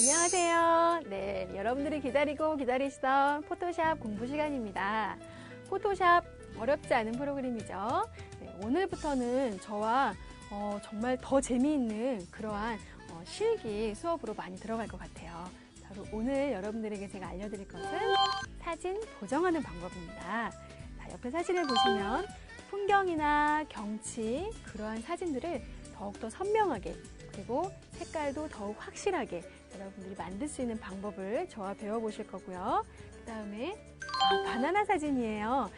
안녕하세요. 네, 여러분들이 기다리시던 포토샵 공부 시간입니다. 포토샵 어렵지 않은 프로그램이죠. 네, 오늘부터는 저와 정말 더 재미있는 그러한 실기 수업으로 많이 들어갈 것 같아요. 바로 오늘 여러분들에게 제가 알려드릴 것은 사진 보정하는 방법입니다. 자, 옆에 사진을 보시면 풍경이나 경치, 그러한 사진들을 더욱더 선명하게 그리고 색깔도 더욱 확실하게 여러분들이 만들 수 있는 방법을 저와 배워보실 거고요. 그 다음에 바나나 사진이에요.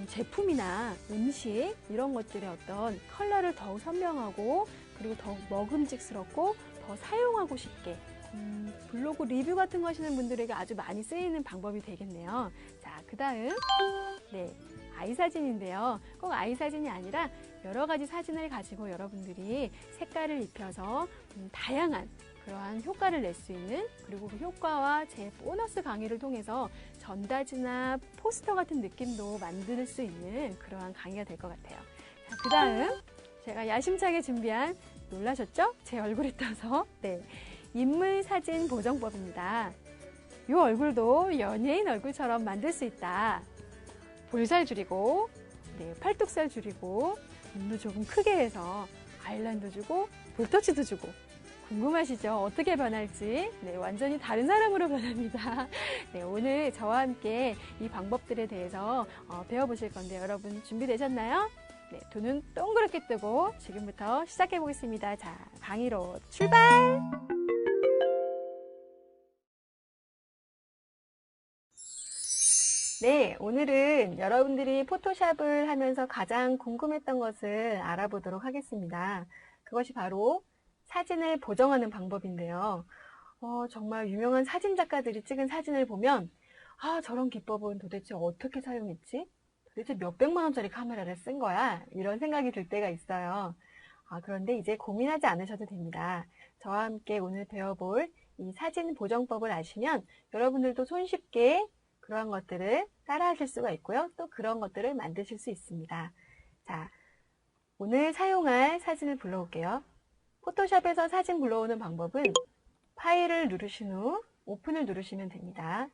제품이나 음식 이런 것들의 어떤 컬러를 더욱 선명하고 그리고 더욱 먹음직스럽고 더 사용하고 쉽게 블로그 리뷰 같은 거 하시는 분들에게 아주 많이 쓰이는 방법이 되겠네요. 자, 그 다음 아이 사진인데요. 꼭 아이 사진이 아니라 여러 가지 사진을 가지고 여러분들이 색깔을 입혀서 다양한 그러한 효과를 낼 수 있는, 그리고 그 효과와 제 보너스 강의를 통해서 전단지나 포스터 같은 느낌도 만들 수 있는 그러한 강의가 될 것 같아요. 자, 그 다음 제가 야심차게 준비한, 놀라셨죠? 제 얼굴이 떠서. 네, 인물 사진 보정법입니다. 이 얼굴도 연예인 얼굴처럼 만들 수 있다. 볼살 줄이고, 팔뚝살 줄이고, 눈도 조금 크게 해서 아이라인도 주고 볼터치도 주고. 궁금하시죠? 어떻게 변할지. 네, 완전히 다른 사람으로 변합니다. 네, 오늘 저와 함께 이 방법들에 대해서 배워보실 건데 여러분 준비되셨나요? 네, 두 눈 동그랗게 뜨고 지금부터 시작해 보겠습니다. 자, 강의로 출발! 네, 오늘은 여러분들이 포토샵을 하면서 가장 궁금했던 것을 알아보도록 하겠습니다. 그것이 바로 사진을 보정하는 방법인데요. 정말 유명한 사진 작가들이 찍은 사진을 보면 저런 기법은 도대체 어떻게 사용했지? 도대체 몇백만 원짜리 카메라를 쓴 거야? 이런 생각이 들 때가 있어요. 그런데 이제 고민하지 않으셔도 됩니다. 저와 함께 오늘 배워볼 이 사진 보정법을 아시면 여러분들도 손쉽게 그러한 것들을 따라 하실 수가 있고요. 또 그런 것들을 만드실 수 있습니다. 자, 오늘 사용할 사진을 불러올게요. 포토샵에서 사진 불러오는 방법은 파일을 누르신 후 오픈을 누르시면 됩니다.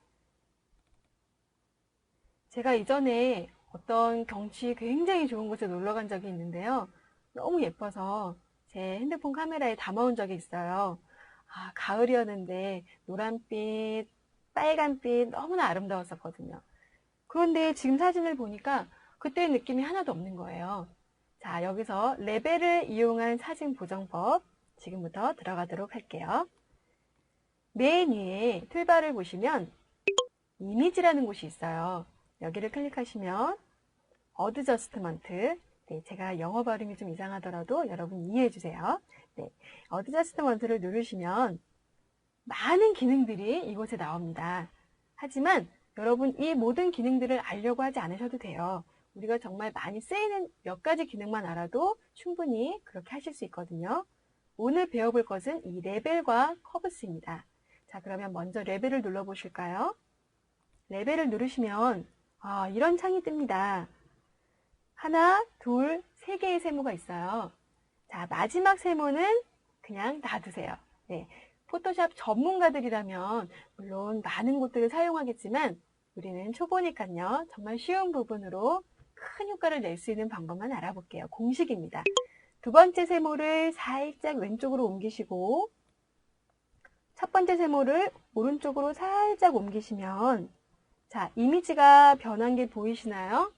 제가 이전에 어떤 경치 굉장히 좋은 곳에 놀러 간 적이 있는데요. 너무 예뻐서 제 핸드폰 카메라에 담아온 적이 있어요. 가을이었는데 노란빛, 빨간빛 너무나 아름다웠었거든요. 그런데 지금 사진을 보니까 그때의 느낌이 하나도 없는 거예요. 자, 여기서 레벨을 이용한 사진 보정법 지금부터 들어가도록 할게요. 맨 위에 툴바를 보시면 이미지라는 곳이 있어요. 여기를 클릭하시면 어드저스트먼트, 제가 영어 발음이 좀 이상하더라도 여러분 이해해 주세요. 어드저스트먼트를 누르시면 많은 기능들이 이곳에 나옵니다. 하지만 여러분 이 모든 기능들을 알려고 하지 않으셔도 돼요. 우리가 정말 많이 쓰이는 몇 가지 기능만 알아도 충분히 그렇게 하실 수 있거든요. 오늘 배워볼 것은 이 레벨과 커브스입니다. 자, 그러면 먼저 레벨을 눌러보실까요? 레벨을 누르시면 이런 창이 뜹니다. 하나, 둘, 세 개의 세모가 있어요. 자, 마지막 세모는 그냥 놔두세요. 포토샵 전문가들이라면 물론 많은 곳들을 사용하겠지만 우리는 초보니까요. 정말 쉬운 부분으로 큰 효과를 낼 수 있는 방법만 알아볼게요. 공식입니다. 두 번째 세모를 살짝 왼쪽으로 옮기시고 첫 번째 세모를 오른쪽으로 살짝 옮기시면 자, 이미지가 변한 게 보이시나요?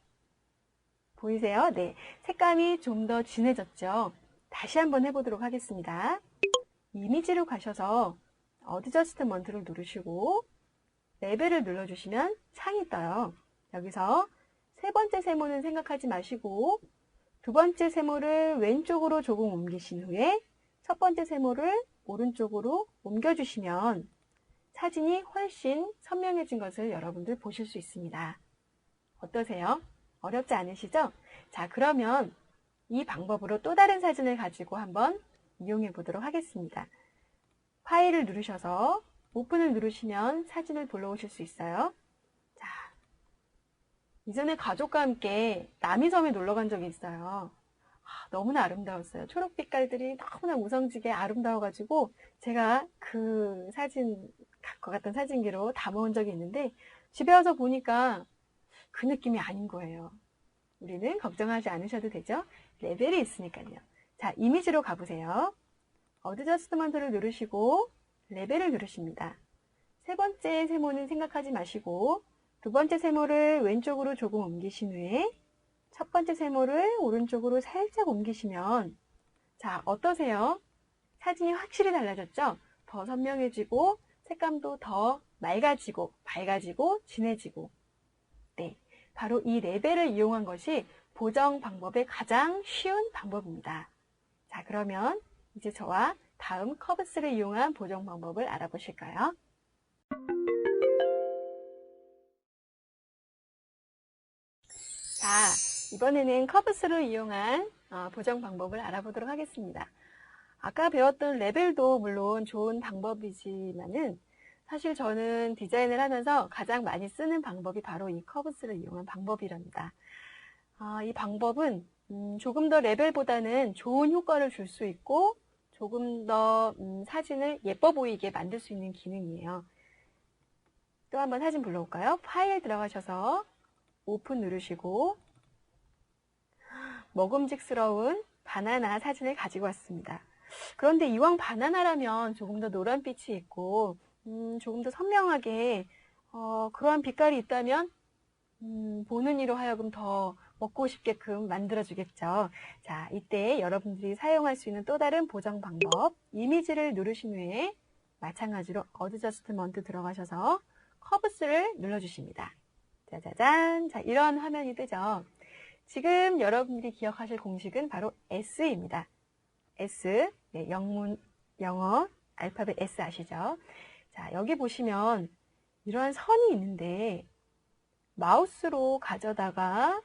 보이세요? 네, 색감이 좀 더 진해졌죠? 다시 한번 해보도록 하겠습니다. 이미지로 가셔서 어드저스트먼트를 누르시고 레벨을 눌러주시면 창이 떠요. 여기서 세 번째 세모는 생각하지 마시고 두 번째 세모를 왼쪽으로 조금 옮기신 후에 첫 번째 세모를 오른쪽으로 옮겨주시면 사진이 훨씬 선명해진 것을 여러분들 보실 수 있습니다. 어떠세요? 어렵지 않으시죠? 자, 그러면 이 방법으로 또 다른 사진을 가지고 한번 이용해 보도록 하겠습니다. 파일을 누르셔서 오픈을 누르시면 사진을 불러오실 수 있어요. 자, 이전에 가족과 함께 남이섬에 놀러 간 적이 있어요. 너무나 아름다웠어요. 초록빛깔들이 너무나 무성지게 아름다워가지고 제가 그 사진 갖고 갔던 사진기로 담아온 적이 있는데 집에 와서 보니까 그 느낌이 아닌 거예요. 우리는 걱정하지 않으셔도 되죠? 레벨이 있으니까요. 자, 이미지로 가보세요. 어드저스트먼트를 누르시고 레벨을 누르십니다. 세 번째 세모는 생각하지 마시고 두 번째 세모를 왼쪽으로 조금 옮기신 후에 첫 번째 세모를 오른쪽으로 살짝 옮기시면 자, 어떠세요? 사진이 확실히 달라졌죠? 더 선명해지고 색감도 더 맑아지고 밝아지고 진해지고 네, 바로 이 레벨을 이용한 것이 보정 방법의 가장 쉬운 방법입니다. 자, 그러면 이제 저와 다음 커브스를 이용한 보정 방법을 알아보실까요? 자, 이번에는 커브스를 이용한 보정 방법을 알아보도록 하겠습니다. 아까 배웠던 레벨도 물론 좋은 방법이지만은 사실 저는 디자인을 하면서 가장 많이 쓰는 방법이 바로 이 커브스를 이용한 방법이랍니다. 이 방법은 조금 더 레벨보다는 좋은 효과를 줄 수 있고 조금 더 사진을 예뻐 보이게 만들 수 있는 기능이에요. 또 한번 사진 불러올까요? 파일 들어가셔서 오픈 누르시고 먹음직스러운 바나나 사진을 가지고 왔습니다. 그런데 이왕 바나나라면 조금 더 노란빛이 있고 조금 더 선명하게 그러한 빛깔이 있다면 보는 이로 하여금 더 먹고 싶게끔 만들어주겠죠. 자, 이때 여러분들이 사용할 수 있는 또 다른 보정 방법 이미지를 누르신 후에 마찬가지로 어드저스트먼트 들어가셔서 커브스를 눌러주십니다. 짜자잔. 자, 이런 화면이 뜨죠. 지금 여러분들이 기억하실 공식은 바로 S입니다. S, 네, 영어 알파벳 S 아시죠? 자, 여기 보시면 이러한 선이 있는데 마우스로 가져다가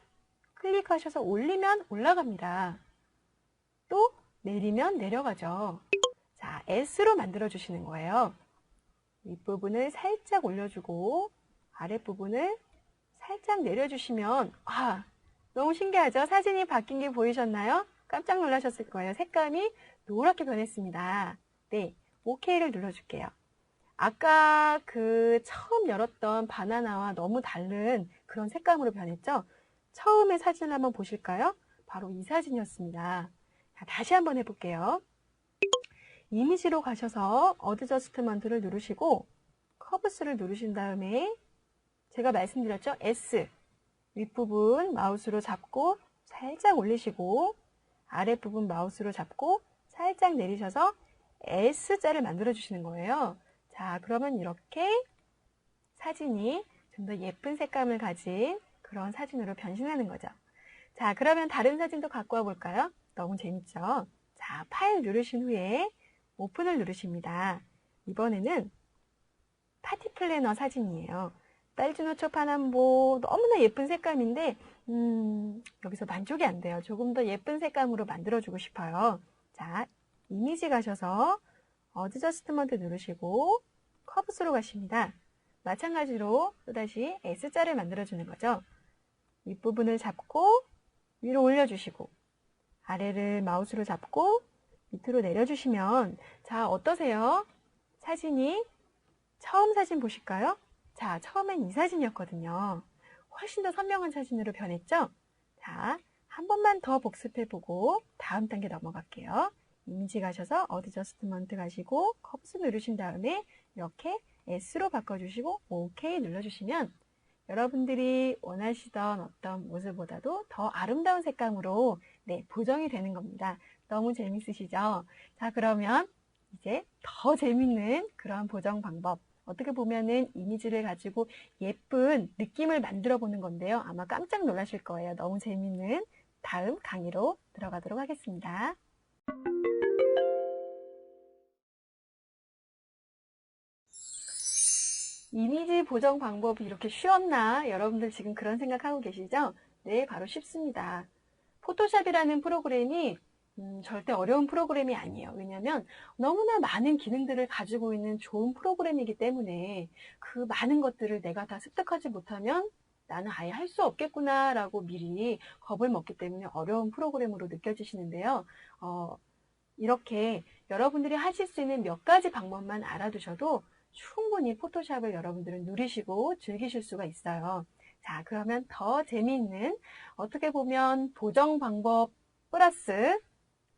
클릭하셔서 올리면 올라갑니다. 또 내리면 내려가죠. 자, S로 만들어 주시는 거예요. 윗부분을 살짝 올려주고 아랫부분을 살짝 내려주시면 너무 신기하죠? 사진이 바뀐 게 보이셨나요? 깜짝 놀라셨을 거예요. 색감이 노랗게 변했습니다. 네, OK를 눌러줄게요. 아까 그 처음 열었던 바나나와 너무 다른 그런 색감으로 변했죠? 처음에 사진을 한번 보실까요? 바로 이 사진이었습니다. 자, 다시 한번 해볼게요. 이미지로 가셔서 어드저스트먼트를 누르시고 커브스를 누르신 다음에 제가 말씀드렸죠? S 윗부분 마우스로 잡고 살짝 올리시고 아랫부분 마우스로 잡고 살짝 내리셔서 S자를 만들어 주시는 거예요. 자, 그러면 이렇게 사진이 좀 더 예쁜 색감을 가진 그런 사진으로 변신하는 거죠. 자, 그러면 다른 사진도 갖고 와 볼까요? 너무 재밌죠? 자, 파일 누르신 후에 오픈을 누르십니다. 이번에는 파티 플래너 사진이에요. 딸주노 초파남보 너무나 예쁜 색감인데 여기서 만족이 안 돼요. 조금 더 예쁜 색감으로 만들어주고 싶어요. 자, 이미지 가셔서 어드저스트먼트 누르시고 커브스로 가십니다. 마찬가지로 또다시 S자를 만들어주는 거죠. 윗부분을 잡고 위로 올려주시고 아래를 마우스로 잡고 밑으로 내려주시면 자, 어떠세요? 사진이 처음 사진 보실까요? 자, 처음엔 이 사진이었거든요. 훨씬 더 선명한 사진으로 변했죠? 자, 한 번만 더 복습해보고 다음 단계 넘어갈게요. 이미지 가셔서 어드저스트먼트 가시고 커브스 누르신 다음에 이렇게 S로 바꿔주시고 OK 눌러주시면 여러분들이 원하시던 어떤 모습보다도 더 아름다운 색감으로 보정이 되는 겁니다. 너무 재밌으시죠? 자, 그러면 이제 더 재밌는 그런 보정 방법 어떻게 보면은 이미지를 가지고 예쁜 느낌을 만들어 보는 건데요. 아마 깜짝 놀라실 거예요. 너무 재밌는 다음 강의로 들어가도록 하겠습니다. 이미지 보정 방법이 이렇게 쉬웠나? 여러분들 지금 그런 생각하고 계시죠? 네, 바로 쉽습니다. 포토샵이라는 프로그램이 절대 어려운 프로그램이 아니에요. 왜냐하면 너무나 많은 기능들을 가지고 있는 좋은 프로그램이기 때문에 그 많은 것들을 내가 다 습득하지 못하면 나는 아예 할 수 없겠구나 라고 미리 겁을 먹기 때문에 어려운 프로그램으로 느껴지시는데요. 이렇게 여러분들이 하실 수 있는 몇 가지 방법만 알아두셔도 충분히 포토샵을 여러분들은 누리시고 즐기실 수가 있어요. 자, 그러면 더 재미있는, 어떻게 보면 보정 방법 플러스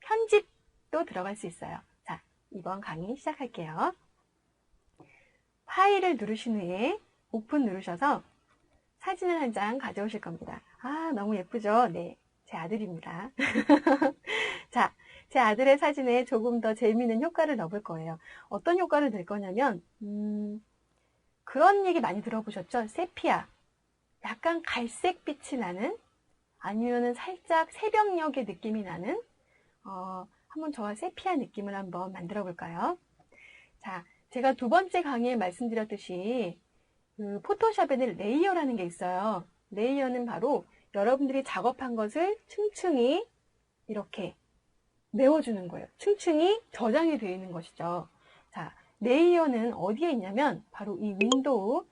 편집도 들어갈 수 있어요. 자, 이번 강의 시작할게요. 파일을 누르신 후에 오픈 누르셔서 사진을 한 장 가져오실 겁니다. 아, 너무 예쁘죠? 네, 제 아들입니다. 자, 제 아들의 사진에 조금 더 재미있는 효과를 넣을 거예요. 어떤 효과를 낼 거냐면 그런 얘기 많이 들어보셨죠? 세피아, 약간 갈색빛이 나는, 아니면은 살짝 새벽녘의 느낌이 나는, 한번 저와 세피아 느낌을 한번 만들어 볼까요? 자, 제가 두 번째 강의에 말씀드렸듯이 그 포토샵에는 레이어라는 게 있어요. 레이어는 바로 여러분들이 작업한 것을 층층이 이렇게 메워주는 거예요. 층층이 저장이 되어 있는 것이죠. 자, 레이어는 어디에 있냐면 바로 이 윈도우.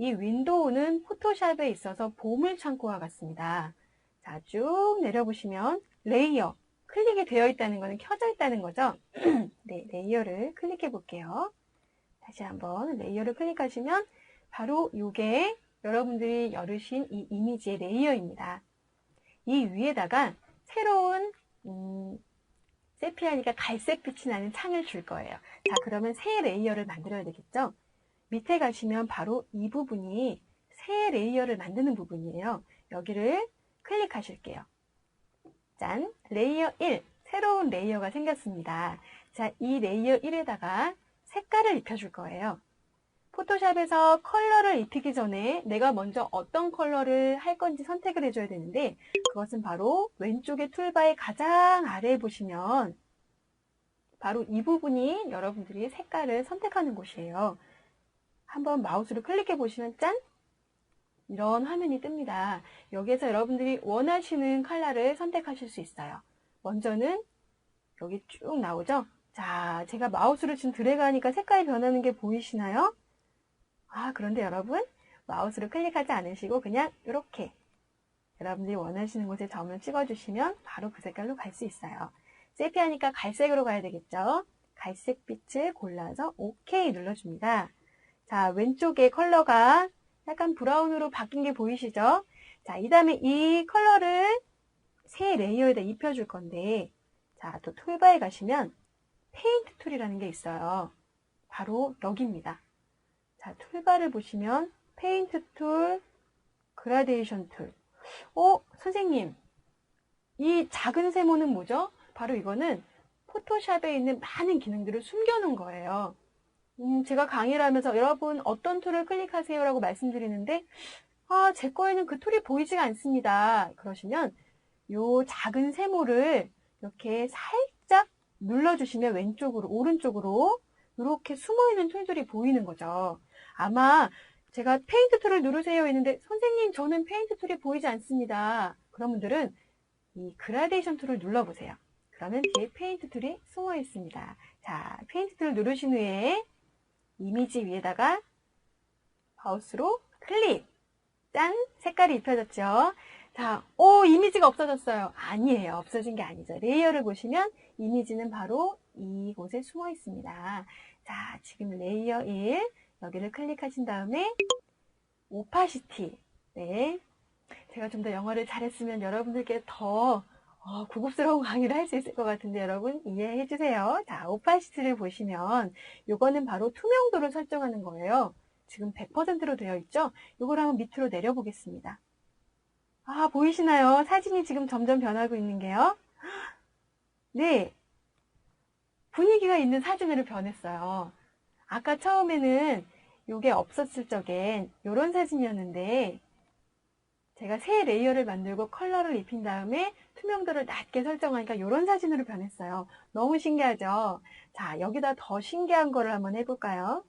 이 윈도우는 포토샵에 있어서 보물창고와 같습니다. 자, 쭉 내려보시면 레이어. 클릭이 되어 있다는 것은 켜져 있다는 거죠. 네, 레이어를 클릭해 볼게요. 다시 한번 레이어를 클릭하시면 바로 이게 여러분들이 열으신 이 이미지의 레이어입니다. 이 위에다가 새로운 세피아니까 갈색빛이 나는 창을 줄 거예요. 자, 그러면 새 레이어를 만들어야 되겠죠? 밑에 가시면 바로 이 부분이 새 레이어를 만드는 부분이에요. 여기를 클릭하실게요. 짠! 레이어 1, 새로운 레이어가 생겼습니다. 자, 이 레이어 1에다가 색깔을 입혀줄 거예요. 포토샵에서 컬러를 입히기 전에 내가 먼저 어떤 컬러를 할 건지 선택을 해줘야 되는데, 그것은 바로 왼쪽의 툴바의 가장 아래에 보시면 바로 이 부분이 여러분들이 색깔을 선택하는 곳이에요. 한번 마우스로 클릭해 보시면 짠! 이런 화면이 뜹니다. 여기에서 여러분들이 원하시는 컬러를 선택하실 수 있어요. 먼저는 여기 쭉 나오죠? 자, 제가 마우스를 지금 드래그 하니까 색깔이 변하는 게 보이시나요? 그런데 여러분, 마우스를 클릭하지 않으시고 그냥 이렇게 여러분들이 원하시는 곳에 점을 찍어주시면 바로 그 색깔로 갈 수 있어요. 세피아니까 갈색으로 가야 되겠죠? 갈색 빛을 골라서 OK 눌러줍니다. 자, 왼쪽에 컬러가 약간 브라운으로 바뀐 게 보이시죠? 자, 이 다음에 이 컬러를 새 레이어에다 입혀줄 건데, 자, 또 툴바에 가시면 페인트 툴이라는 게 있어요. 바로 여기입니다. 자, 툴바를 보시면 페인트 툴, 그라데이션 툴. 선생님, 이 작은 세모는 뭐죠? 바로 이거는 포토샵에 있는 많은 기능들을 숨겨놓은 거예요. 제가 강의를 하면서 여러분 어떤 툴을 클릭하세요 라고 말씀드리는데 제 거에는 그 툴이 보이지가 않습니다. 그러시면 요 작은 세모를 이렇게 살짝 눌러주시면 왼쪽으로, 오른쪽으로 이렇게 숨어있는 툴들이 보이는 거죠. 아마 제가 페인트 툴을 누르세요 했는데 선생님 저는 페인트 툴이 보이지 않습니다. 그런 분들은 이 그라데이션 툴을 눌러보세요. 그러면 뒤에 페인트 툴이 숨어 있습니다. 자, 페인트 툴을 누르신 후에 이미지 위에다가 마우스로 클릭! 짠! 색깔이 입혀졌죠? 자, 이미지가 없어졌어요. 아니에요. 없어진 게 아니죠. 레이어를 보시면 이미지는 바로 이곳에 숨어 있습니다. 자, 지금 레이어 1 여기를 클릭하신 다음에 오파시티. 네. 제가 좀 더 영어를 잘했으면 여러분들께 더 고급스러운 강의를 할 수 있을 것 같은데 여러분 이해해 주세요. 자, 오파시티를 보시면 요거는 바로 투명도를 설정하는 거예요. 지금 100%로 되어 있죠? 요걸 한번 밑으로 내려 보겠습니다. 보이시나요? 사진이 지금 점점 변하고 있는 게요. 네. 분위기가 있는 사진으로 변했어요. 아까 처음에는 요게 없었을 적엔 요런 사진이었는데 제가 새 레이어를 만들고 컬러를 입힌 다음에 투명도를 낮게 설정하니까 이런 사진으로 변했어요. 너무 신기하죠? 자, 여기다 더 신기한 거를 한번 해볼까요?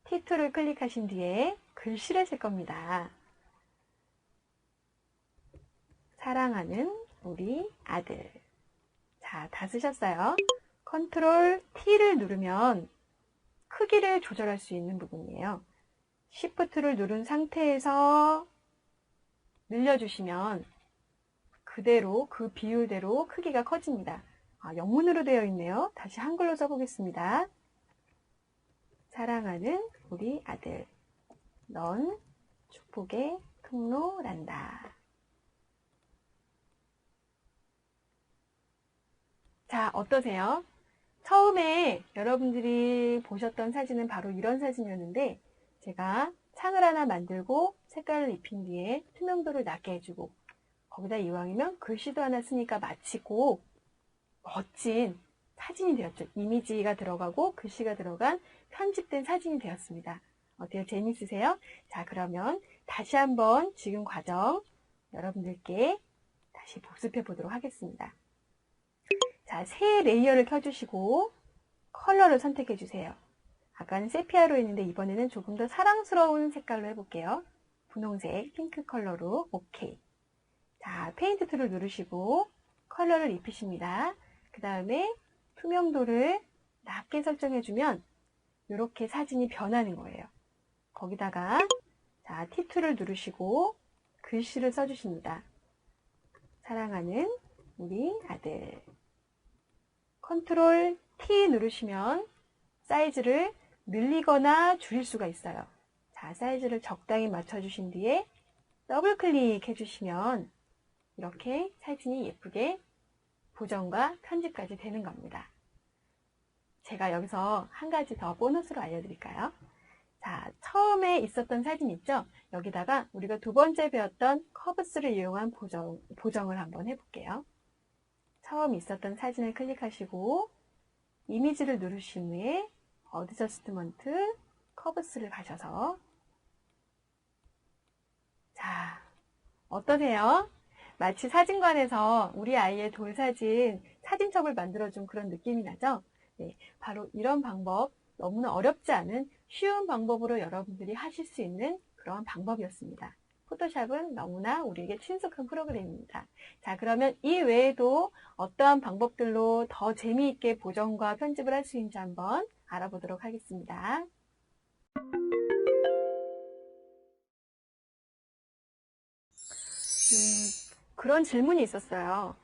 T2를 클릭하신 뒤에 글씨를 쓸 겁니다. 사랑하는 우리 아들. 자, 다 쓰셨어요. 컨트롤 T를 누르면 크기를 조절할 수 있는 부분이에요. Shift를 누른 상태에서 늘려주시면 그대로 그 비율대로 크기가 커집니다. 영문으로 되어 있네요. 다시 한글로 써보겠습니다. 사랑하는 우리 아들, 넌 축복의 통로란다. 자, 어떠세요? 처음에 여러분들이 보셨던 사진은 바로 이런 사진이었는데 제가 창을 하나 만들고 색깔을 입힌 뒤에 투명도를 낮게 해주고 거기다 이왕이면 글씨도 하나 쓰니까 마치고 멋진 사진이 되었죠. 이미지가 들어가고 글씨가 들어간 편집된 사진이 되었습니다. 어때요? 재밌으세요? 자, 그러면 다시 한번 지금 과정 여러분들께 다시 복습해 보도록 하겠습니다. 자, 새 레이어를 켜주시고 컬러를 선택해 주세요. 아까는 세피아로 했는데 이번에는 조금 더 사랑스러운 색깔로 해볼게요. 분홍색, 핑크 컬러로 오케이. 자, 페인트 툴을 누르시고 컬러를 입히십니다. 그 다음에 투명도를 낮게 설정해주면 이렇게 사진이 변하는 거예요. 거기다가 자, T2를 누르시고 글씨를 써주십니다. 사랑하는 우리 아들. 컨트롤 T 누르시면 사이즈를 늘리거나 줄일 수가 있어요. 자, 사이즈를 적당히 맞춰주신 뒤에 더블 클릭해 주시면 이렇게 사진이 예쁘게 보정과 편집까지 되는 겁니다. 제가 여기서 한 가지 더 보너스로 알려드릴까요? 자, 처음에 있었던 사진 있죠? 여기다가 우리가 두 번째 배웠던 커브스를 이용한 보정을 한번 해볼게요. 처음 있었던 사진을 클릭하시고 이미지를 누르신 후에 어드저스트먼트 커브스를 가셔서 자, 어떠세요? 마치 사진관에서 우리 아이의 돌사진 사진첩을 만들어준 그런 느낌이 나죠? 네, 바로 이런 방법, 너무나 어렵지 않은 쉬운 방법으로 여러분들이 하실 수 있는 그런 방법이었습니다. 포토샵은 너무나 우리에게 친숙한 프로그램입니다. 자, 그러면 이 외에도 어떠한 방법들로 더 재미있게 보정과 편집을 할 수 있는지 한번 알아보도록 하겠습니다. 그런 질문이 있었어요.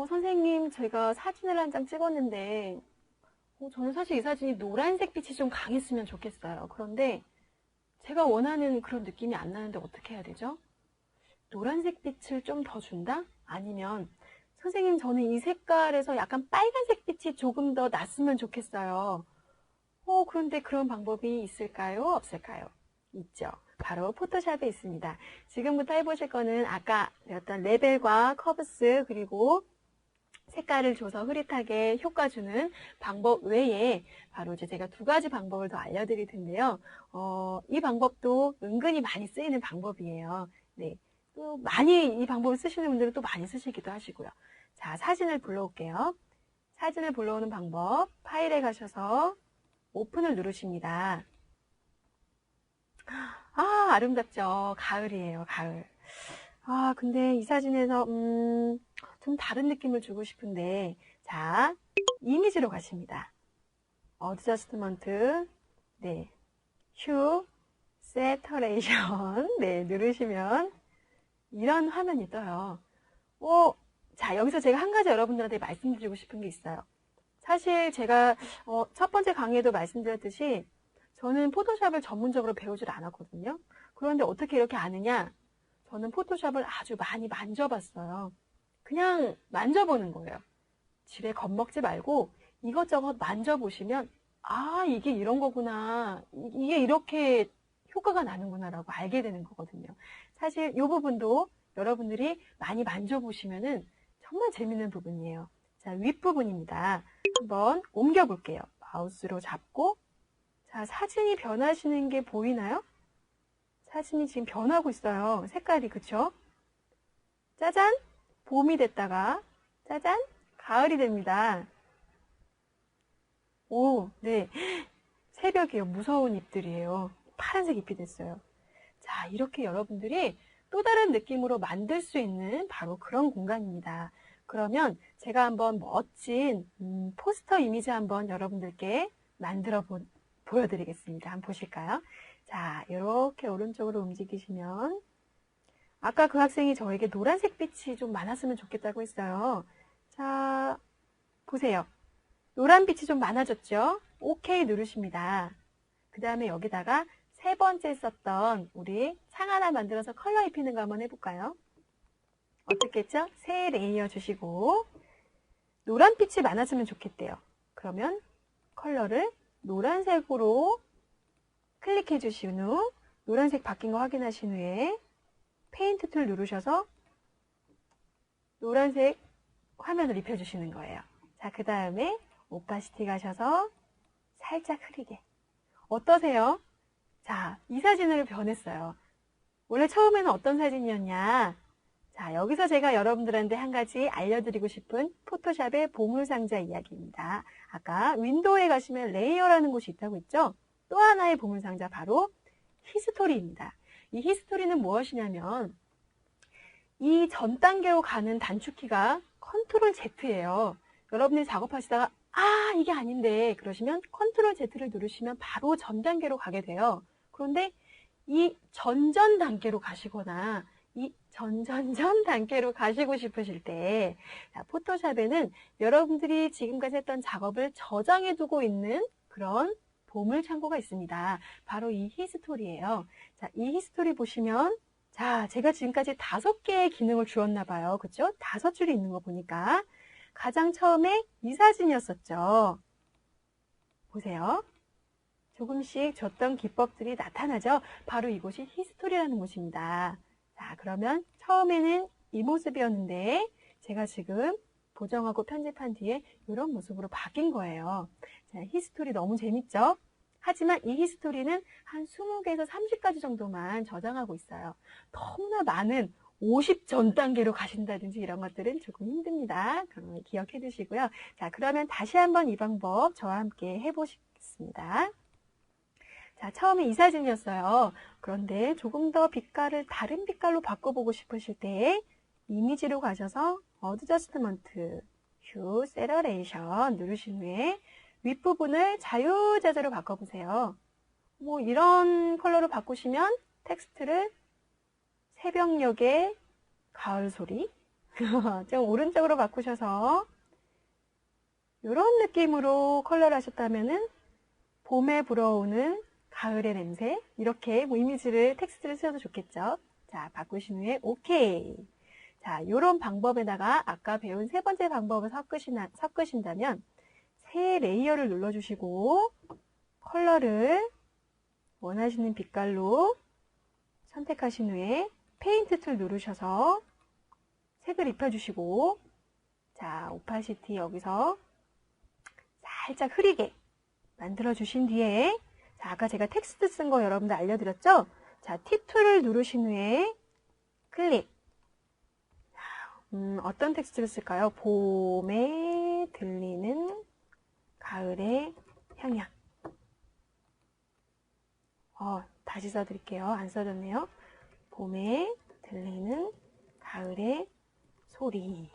선생님, 제가 사진을 한 장 찍었는데 저는 사실 이 사진이 노란색 빛이 좀 강했으면 좋겠어요. 그런데 제가 원하는 그런 느낌이 안 나는데 어떻게 해야 되죠? 노란색 빛을 좀 더 준다? 아니면 선생님, 저는 이 색깔에서 약간 빨간색 빛이 조금 더 났으면 좋겠어요. 그런데 그런 방법이 있을까요? 없을까요? 있죠. 바로 포토샵에 있습니다. 지금부터 해보실 거는 아까 배웠던 레벨과 커브스 그리고 색깔을 줘서 흐릿하게 효과 주는 방법 외에 바로 이제 제가 두 가지 방법을 더 알려드릴 텐데요. 이 방법도 은근히 많이 쓰이는 방법이에요. 네. 또 많이 이 방법을 쓰시는 분들은 또 많이 쓰시기도 하시고요. 자, 사진을 불러올게요. 사진을 불러오는 방법, 파일에 가셔서 오픈을 누르십니다. 아름답죠. 가을이에요, 가을. 근데 이 사진에서 좀 다른 느낌을 주고 싶은데 자, 이미지로 가십니다. 어드저스트먼트, 네, 휴, 세터레이션, 네, 누르시면 이런 화면이 떠요. 자, 여기서 제가 한 가지 여러분들한테 말씀드리고 싶은 게 있어요. 사실 제가 첫 번째 강의에도 말씀드렸듯이 저는 포토샵을 전문적으로 배우질 않았거든요. 그런데 어떻게 이렇게 아느냐? 저는 포토샵을 아주 많이 만져봤어요. 그냥 만져보는 거예요. 지레 겁먹지 말고 이것저것 만져보시면 이게 이런 거구나. 이게 이렇게 효과가 나는구나 라고 알게 되는 거거든요. 사실 이 부분도 여러분들이 많이 만져보시면은 정말 재밌는 부분이에요. 자, 윗부분입니다. 한번 옮겨볼게요. 마우스로 잡고 자, 사진이 변하시는 게 보이나요? 사진이 지금 변하고 있어요. 색깔이, 그쵸? 짜잔! 봄이 됐다가 짜잔! 가을이 됩니다. 네. 새벽이에요. 무서운 잎들이에요. 파란색 잎이 됐어요. 자, 이렇게 여러분들이 또 다른 느낌으로 만들 수 있는 바로 그런 공간입니다. 그러면 제가 한번 멋진 포스터 이미지 한번 여러분들께 만들어 보여드리겠습니다. 한번 보실까요? 자, 이렇게 오른쪽으로 움직이시면 아까 그 학생이 저에게 노란색 빛이 좀 많았으면 좋겠다고 했어요. 자, 보세요. 노란 빛이 좀 많아졌죠? OK 누르십니다. 그 다음에 여기다가 세 번째 썼던 우리 창 하나 만들어서 컬러 입히는 거 한번 해볼까요? 어떻게 했죠? 세 레이어 주시고 노란 빛이 많았으면 좋겠대요. 그러면 컬러를 노란색으로 클릭해 주신 후 노란색 바뀐 거 확인하신 후에 페인트 툴 누르셔서 노란색 화면을 입혀주시는 거예요. 자, 그 다음에 오파시티 가셔서 살짝 흐리게. 어떠세요? 자, 이 사진으로 변했어요. 원래 처음에는 어떤 사진이었냐? 자, 여기서 제가 여러분들한테 한 가지 알려드리고 싶은 포토샵의 보물상자 이야기입니다. 아까 윈도우에 가시면 레이어라는 곳이 있다고 했죠? 또 하나의 보물상자 바로 히스토리입니다. 이 히스토리는 무엇이냐면 이 전 단계로 가는 단축키가 컨트롤 Z예요. 여러분이 작업하시다가 아 이게 아닌데 그러시면 컨트롤 Z를 누르시면 바로 전 단계로 가게 돼요. 그런데 이 전전 단계로 가시거나 이 전전전 단계로 가시고 싶으실 때 포토샵에는 여러분들이 지금까지 했던 작업을 저장해 두고 있는 그런 보물 창고가 있습니다. 바로 이 히스토리예요. 자, 이 히스토리 보시면 자, 제가 지금까지 5개의 기능을 주었나 봐요. 그렇죠? 5줄이 있는 거 보니까 가장 처음에 이 사진이었었죠. 보세요. 조금씩 줬던 기법들이 나타나죠. 바로 이곳이 히스토리라는 곳입니다. 자, 그러면 처음에는 이 모습이었는데 제가 지금 보정하고 편집한 뒤에 이런 모습으로 바뀐 거예요. 자, 히스토리 너무 재밌죠? 하지만 이 히스토리는 한 20개에서 30가지 정도만 저장하고 있어요. 너무나 많은 50 전 단계로 가신다든지 이런 것들은 조금 힘듭니다. 그럼 기억해 두시고요. 자, 그러면 다시 한번 이 방법 저와 함께 해보시겠습니다. 자, 처음에 이 사진이었어요. 그런데 조금 더 빛깔을 다른 빛깔로 바꿔보고 싶으실 때 이미지로 가셔서 어드저스트먼트, 휴, 세러레이션 누르신 후에 윗부분을 자유자재로 바꿔보세요. 뭐 이런 컬러로 바꾸시면 텍스트를 새벽녘의 가을 소리 좀 오른쪽으로 바꾸셔서 이런 느낌으로 컬러를 하셨다면은 봄에 불어오는 가을의 냄새 이렇게 뭐 이미지를 텍스트를 쓰셔도 좋겠죠. 자, 바꾸신 후에 OK. 자, 이런 방법에다가 아까 배운 세 번째 방법을 섞으신다면 새 레이어를 눌러주시고 컬러를 원하시는 빛깔로 선택하신 후에 페인트 툴 누르셔서 색을 입혀주시고 자, 오파시티 여기서 살짝 흐리게 만들어주신 뒤에 자, 아까 제가 텍스트 쓴 거 여러분들 알려드렸죠? 자, T2를 누르신 후에 클릭. 어떤 텍스트를 쓸까요? 봄에 들리는 가을의 향연. 다시 써드릴게요. 안 써졌네요. 봄에 들리는 가을의 소리.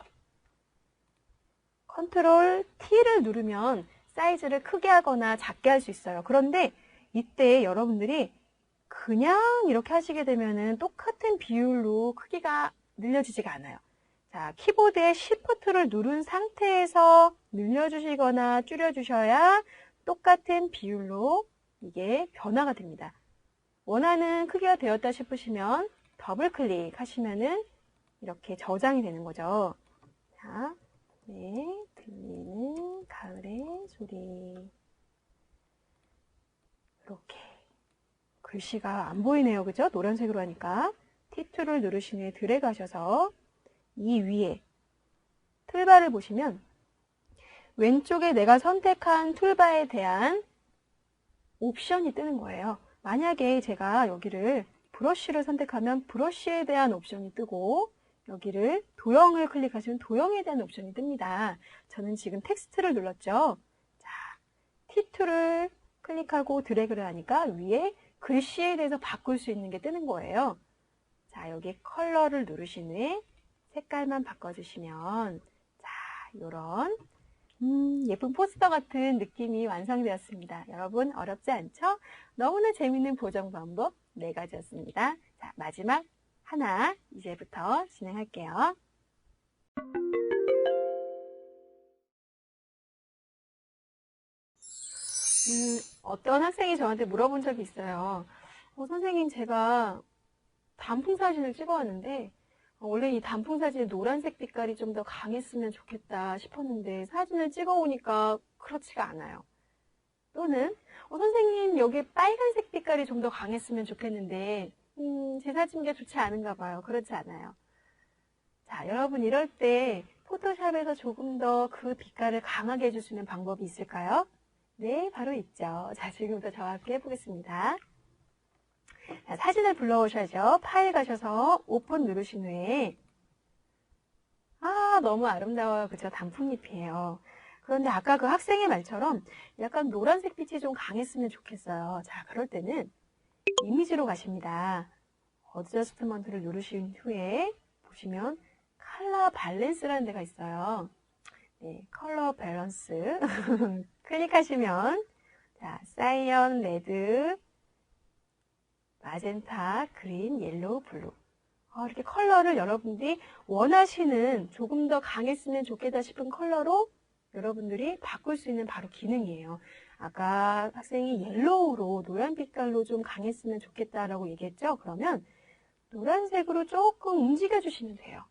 컨트롤 T를 누르면 사이즈를 크게 하거나 작게 할 수 있어요. 그런데 이때 여러분들이 그냥 이렇게 하시게 되면은 똑같은 비율로 크기가 늘려지지가 않아요. 자, 키보드에 Shift를 누른 상태에서 늘려주시거나 줄여주셔야 똑같은 비율로 이게 변화가 됩니다. 원하는 크기가 되었다 싶으시면 더블 클릭하시면은 이렇게 저장이 되는 거죠. 자, 네, 들리는 가을의 소리. 이렇게. 글씨가 안 보이네요. 그죠? 노란색으로 하니까. T2를 누르신 후에 드래그 하셔서 이 위에 툴바를 보시면 왼쪽에 내가 선택한 툴바에 대한 옵션이 뜨는 거예요. 만약에 제가 여기를 브러쉬를 선택하면 브러쉬에 대한 옵션이 뜨고 여기를 도형을 클릭하시면 도형에 대한 옵션이 뜹니다. 저는 지금 텍스트를 눌렀죠. 자, T2를 클릭하고 드래그를 하니까 위에 글씨에 대해서 바꿀 수 있는 게 뜨는 거예요. 자, 여기 컬러를 누르신 후에 색깔만 바꿔주시면 자, 요런 예쁜 포스터 같은 느낌이 완성되었습니다. 여러분 어렵지 않죠? 너무나 재밌는 보정 방법 4가지였습니다. 자, 마지막 하나 이제부터 진행할게요. 어떤 학생이 저한테 물어본 적이 있어요. 선생님, 제가 단풍 사진을 찍어왔는데 원래 이 단풍 사진의 노란색 빛깔이 좀 더 강했으면 좋겠다 싶었는데 사진을 찍어오니까 그렇지가 않아요. 또는 선생님, 여기 빨간색 빛깔이 좀 더 강했으면 좋겠는데 제 사진기가 좋지 않은가 봐요. 그렇지 않아요. 자, 여러분 이럴 때 포토샵에서 조금 더 그 빛깔을 강하게 해줄 수 있는 방법이 있을까요? 네, 바로 있죠. 자, 지금부터 저와 함께 해보겠습니다. 자, 사진을 불러오셔야죠. 파일 가셔서 오픈 누르신 후에 너무 아름다워요. 그죠? 단풍잎이에요. 그런데 아까 그 학생의 말처럼 약간 노란색 빛이 좀 강했으면 좋겠어요. 자, 그럴 때는 이미지로 가십니다. 어드저스트먼트를 누르신 후에 보시면 컬러 밸런스라는 데가 있어요. 네, 컬러 밸런스 클릭하시면 자, 사이언, 레드, 마젠타, 그린, 옐로우, 블루 이렇게 컬러를 여러분들이 원하시는 조금 더 강했으면 좋겠다 싶은 컬러로 여러분들이 바꿀 수 있는 바로 기능이에요. 아까 학생이 옐로우로 노란 빛깔로 좀 강했으면 좋겠다라고 얘기했죠. 그러면 노란색으로 조금 움직여 주시면 돼요.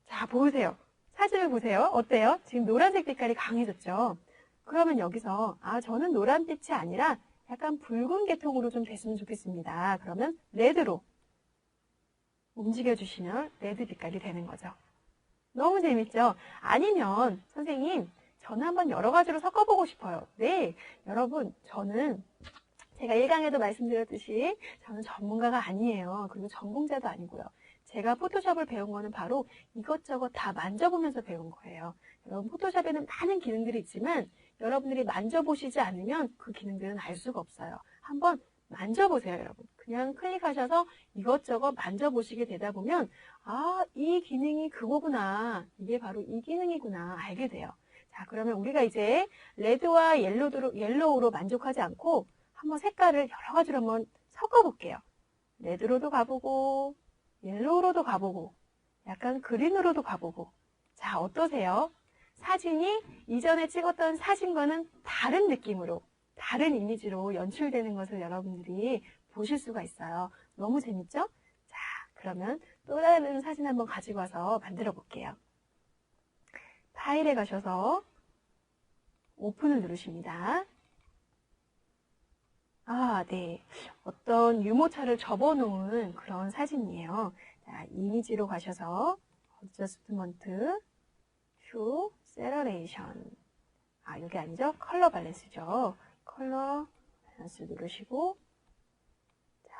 자, 보세요. 사진을 보세요. 어때요? 지금 노란색 빛깔이 강해졌죠. 그러면 여기서 저는 노란빛이 아니라 약간 붉은 계통으로 좀 됐으면 좋겠습니다. 그러면 레드로 움직여주시면 레드 빛깔이 되는 거죠. 너무 재밌죠? 아니면 선생님, 저는 한번 여러 가지로 섞어보고 싶어요. 네, 여러분, 저는 제가 1강에도 말씀드렸듯이 저는 전문가가 아니에요. 그리고 전공자도 아니고요. 제가 포토샵을 배운 거는 바로 이것저것 다 만져보면서 배운 거예요. 여러분, 포토샵에는 많은 기능들이 있지만 여러분들이 만져보시지 않으면 그 기능들은 알 수가 없어요. 한번 만져보세요, 여러분. 그냥 클릭하셔서 이것저것 만져보시게 되다 보면 이 기능이 그거구나. 이게 바로 이 기능이구나. 알게 돼요. 자, 그러면 우리가 이제 레드와 옐로우로 만족하지 않고 한번 색깔을 여러 가지로 한번 섞어볼게요. 레드로도 가보고 옐로우로도 가보고 약간 그린으로도 가보고 자, 어떠세요? 사진이 이전에 찍었던 사진과는 다른 느낌으로 다른 이미지로 연출되는 것을 여러분들이 보실 수가 있어요. 너무 재밌죠? 자, 그러면 또 다른 사진 한번 가지고 와서 만들어 볼게요. 파일에 가셔서 오픈을 누르십니다. 네. 어떤 유모차를 접어놓은 그런 사진이에요. 자, 이미지로 가셔서 어드저스트먼트, 슈, 세러레이션. 여기 아니죠? 컬러 밸런스죠. 컬러 밸런스 누르시고 자,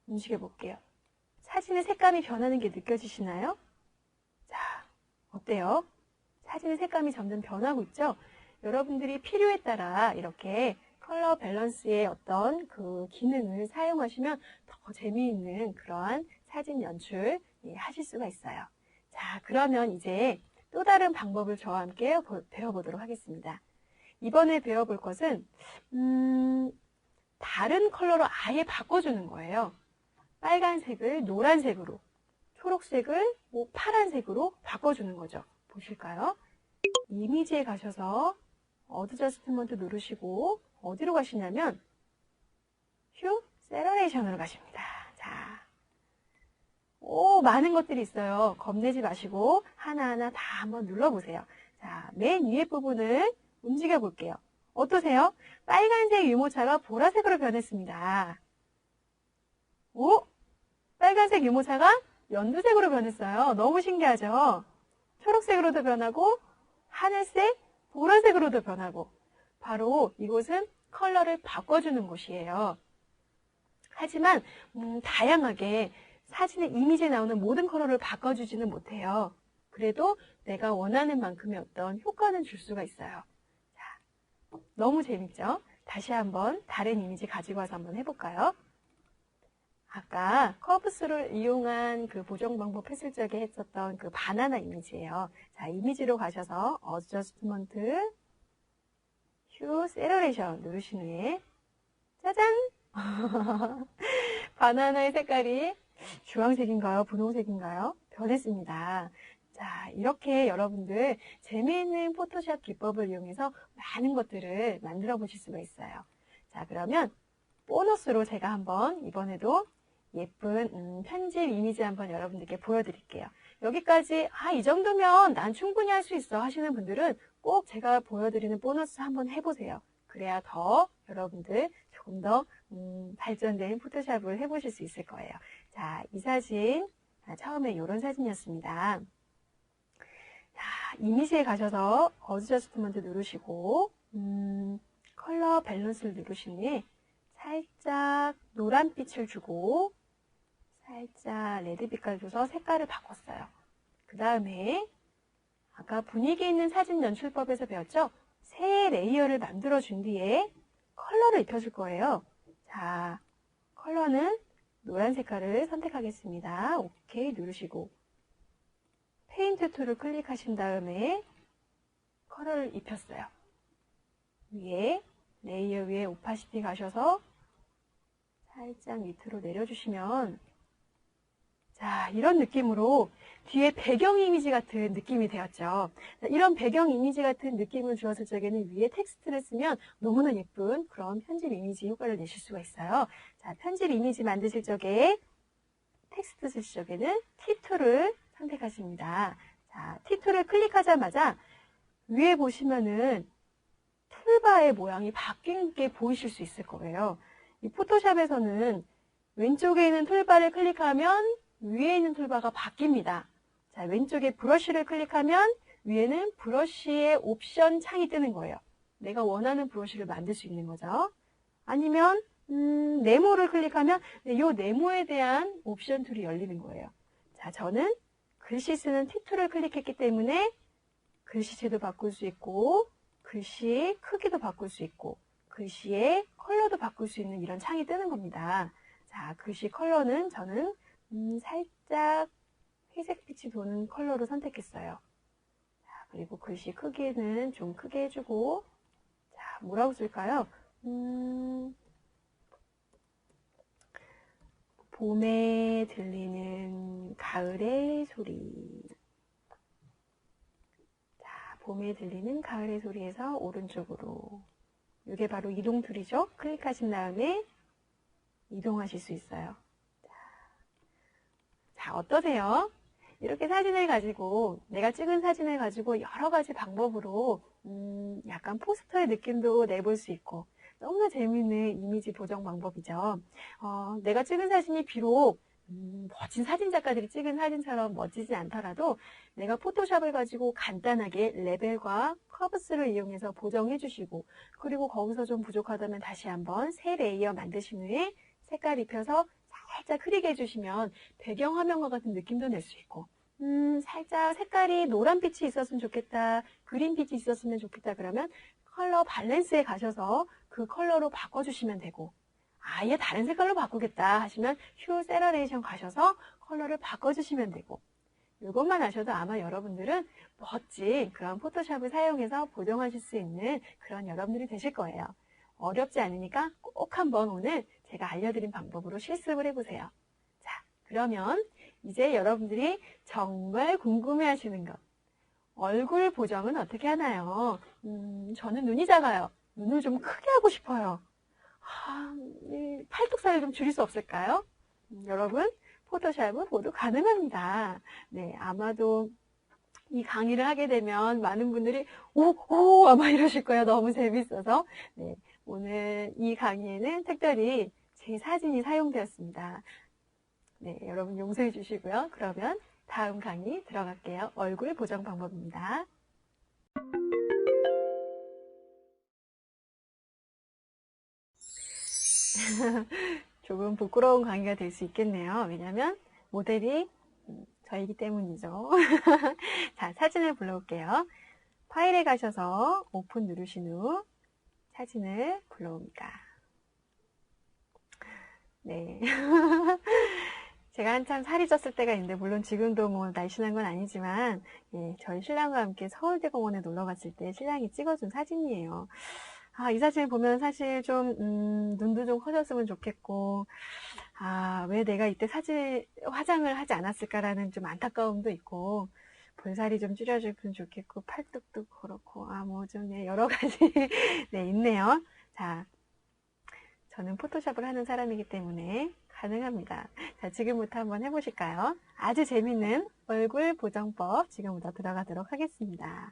움직여 볼게요. 사진의 색감이 변하는 게 느껴지시나요? 자, 어때요? 사진의 색감이 점점 변하고 있죠? 여러분들이 필요에 따라 이렇게 컬러 밸런스의 어떤 그 기능을 사용하시면 더 재미있는 그러한 사진 연출 하실 수가 있어요. 자, 그러면 이제 또 다른 방법을 저와 함께 배워보도록 하겠습니다. 이번에 배워볼 것은 다른 컬러로 아예 바꿔주는 거예요. 빨간색을 노란색으로, 초록색을 파란색으로 바꿔주는 거죠. 보실까요? 이미지에 가셔서 어드저스트먼트 누르시고 어디로 가시냐면 휴, 세러레이션으로 가십니다. 자, 많은 것들이 있어요. 겁내지 마시고 하나하나 다 한번 눌러보세요. 자, 맨 위에 부분을 움직여 볼게요. 어떠세요? 빨간색 유모차가 보라색으로 변했습니다. 빨간색 유모차가 연두색으로 변했어요. 너무 신기하죠? 초록색으로도 변하고 하늘색, 보라색으로도 변하고 바로 이곳은 컬러를 바꿔주는 곳이에요. 하지만 다양하게 사진의 이미지에 나오는 모든 컬러를 바꿔주지는 못해요. 그래도 내가 원하는 만큼의 어떤 효과는 줄 수가 있어요. 자, 너무 재밌죠? 다시 한번 다른 이미지 가지고 와서 한번 해볼까요? 아까 커브스를 이용한 그 보정 방법 했을 적에 했었던 그 바나나 이미지예요. 자, 이미지로 가셔서 어저스트먼트, 휴, 세러레이션 누르신 후에 짜잔! 바나나의 색깔이 주황색인가요? 분홍색인가요? 변했습니다. 자, 이렇게 여러분들 재미있는 포토샵 기법을 이용해서 많은 것들을 만들어 보실 수가 있어요. 자, 그러면 보너스로 제가 한번 이번에도 예쁜 편집 이미지 한번 여러분들께 보여드릴게요. 여기까지 이 정도면 난 충분히 할 수 있어 하시는 분들은 꼭 제가 보여드리는 보너스 한번 해보세요. 그래야 더 여러분들 조금 더 발전된 포토샵을 해보실 수 있을 거예요. 자, 이 사진 처음에 이런 사진이었습니다. 자, 이미지에 가셔서 어드저스트먼트 누르시고 컬러 밸런스를 누르신 후에 살짝 노란빛을 주고 살짝 레드빛깔 줘서 색깔을 바꿨어요. 그 다음에 아까 분위기 있는 사진 연출법에서 배웠죠? 새 레이어를 만들어 준 뒤에 컬러를 입혀줄 거예요. 자, 컬러는 노란 색깔을 선택하겠습니다. 오케이 누르시고 페인트 툴을 클릭하신 다음에 컬러를 입혔어요. 위에 레이어 위에 오파시티 가셔서 살짝 밑으로 내려주시면 자, 이런 느낌으로 뒤에 배경 이미지 같은 느낌이 되었죠. 이런 배경 이미지 같은 느낌을 주었을 적에는 위에 텍스트를 쓰면 너무나 예쁜 그런 편집 이미지 효과를 내실 수가 있어요. 자, 편집 이미지 만드실 적에 텍스트 쓰실 적에는 T2를 선택하십니다. 자, T2를 클릭하자마자 위에 보시면은 툴바의 모양이 바뀐 게 보이실 수 있을 거예요. 이 포토샵에서는 왼쪽에 있는 툴바를 클릭하면 위에 있는 툴바가 바뀝니다. 자, 왼쪽에 브러쉬를 클릭하면 위에는 브러쉬의 옵션 창이 뜨는 거예요. 내가 원하는 브러쉬를 만들 수 있는 거죠. 아니면 네모를 클릭하면 이 네모에 대한 옵션 툴이 열리는 거예요. 자, 저는 글씨 쓰는 T2를 클릭했기 때문에 글씨체도 바꿀 수 있고 글씨 크기도 바꿀 수 있고 글씨의 컬러도 바꿀 수 있는 이런 창이 뜨는 겁니다. 자, 글씨 컬러는 저는 살짝 회색빛이 도는 컬러로 선택했어요. 자, 그리고 글씨 크기는 좀 크게 해주고 자, 뭐라고 쓸까요? 봄에 들리는 가을의 소리. 자, 봄에 들리는 가을의 소리에서 오른쪽으로. 이게 바로 이동 툴이죠. 클릭하신 다음에 이동하실 수 있어요. 자, 어떠세요? 이렇게 사진을 가지고 내가 찍은 사진을 가지고 여러 가지 방법으로 약간 포스터의 느낌도 내볼 수 있고 너무나 재미있는 이미지 보정 방법이죠. 내가 찍은 사진이 비록 멋진 사진 작가들이 찍은 사진처럼 멋지지 않더라도 내가 포토샵을 가지고 간단하게 레벨과 커브스를 이용해서 보정해 주시고 그리고 거기서 좀 부족하다면 다시 한번 새 레이어 만드신 후에 색깔 입혀서 살짝 흐리게 해주시면 배경화면과 같은 느낌도 낼 수 있고 살짝 색깔이 노란빛이 있었으면 좋겠다, 그린빛이 있었으면 좋겠다 그러면 컬러 밸런스에 가셔서 그 컬러로 바꿔주시면 되고 아예 다른 색깔로 바꾸겠다 하시면 휴 세러레이션 가셔서 컬러를 바꿔주시면 되고 이것만 하셔도 아마 여러분들은 멋진 그런 포토샵을 사용해서 보정하실 수 있는 그런 여러분들이 되실 거예요. 어렵지 않으니까 꼭 한번 오늘 제가 알려드린 방법으로 실습을 해보세요. 자, 그러면 이제 여러분들이 정말 궁금해하시는 것. 얼굴 보정은 어떻게 하나요? 저는 눈이 작아요. 눈을 좀 크게 하고 싶어요. 이 팔뚝 살을 좀 줄일 수 없을까요? 여러분, 포토샵은 모두 가능합니다. 네, 아마도 이 강의를 하게 되면 많은 분들이 오 아마 이러실 거예요. 너무 재밌어서. 네, 오늘 이 강의에는 특별히 제 사진이 사용되었습니다. 네, 여러분 용서해 주시고요. 그러면 다음 강의 들어갈게요. 얼굴 보정 방법입니다. 조금 부끄러운 강의가 될 수 있겠네요. 왜냐하면 모델이 저이기 때문이죠. 자, 사진을 불러올게요. 파일에 가셔서 오픈 누르신 후 사진을 불러옵니다. 네. 제가 한참 살이 쪘을 때가 있는데, 물론 지금도 뭐 날씬한 건 아니지만, 예, 저희 신랑과 함께 서울대공원에 놀러 갔을 때 신랑이 찍어준 사진이에요. 아, 이 사진을 보면 사실 좀, 눈도 좀 커졌으면 좋겠고, 아, 왜 내가 이때 화장을 하지 않았을까라는 좀 안타까움도 있고, 볼살이 좀 줄여주면 좋겠고, 팔뚝도 그렇고, 아, 뭐 좀, 네, 여러 가지, 네, 있네요. 자, 저는 포토샵을 하는 사람이기 때문에 가능합니다. 자, 지금부터 한번 해보실까요? 아주 재밌는 얼굴 보정법 지금부터 들어가도록 하겠습니다.